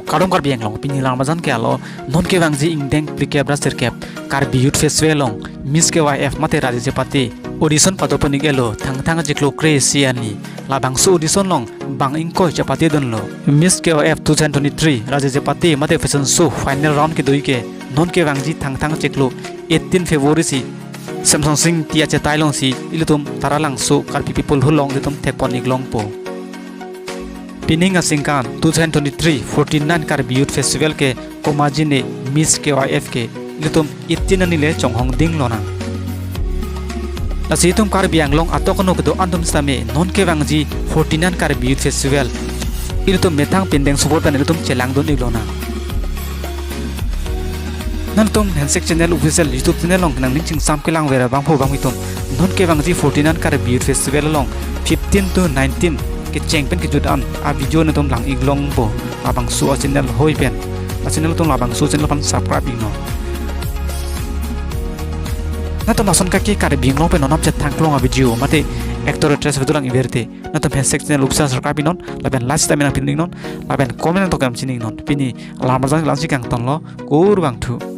kadong kar biang long pini Ramadan ke alo non ke wangji ingdeng plike braster kep kar biut festival long miss ke YF mate raje jepati audition padopani gelo thang jiklo kresiani labang su audition long bang ingko jepati don lo miss ke YF 2023 raje jepati mate fashion show final round ke doi ke non ke wangji thang jiklo 18 February si Samsung Sing tia cetai long si ilutum taralang su kar people hulong ditum tekpon iglong po Pining asingkan 2023 49 kar biut festival ke komaji ne miss KYF ke ilutum itin nile chonghong ding lona nasitum kar biang long atokono kedo antum same non ke wangji 49 kar biut festival ilutum metang pendeng support pan ilutum chelang don iglona nantum handshake channel official YouTube channel long nang ning sam ke lang vera bang pho bang itum non ke wangji 49 kar biut festival long 15 to 19 ke cheng pen ke judan a video na tom lang iglong po labang su channel hoi pen a channel tom labang su channel pan subscribe no na to mason ka ke kar bing long pen onam chat thang klong a video mate actor actress vedulang iberte na to handshake channel official subscribe non laben last time na pining non laben comment to kam chining non pini alarm jang lang si kang ton lo kur bang thu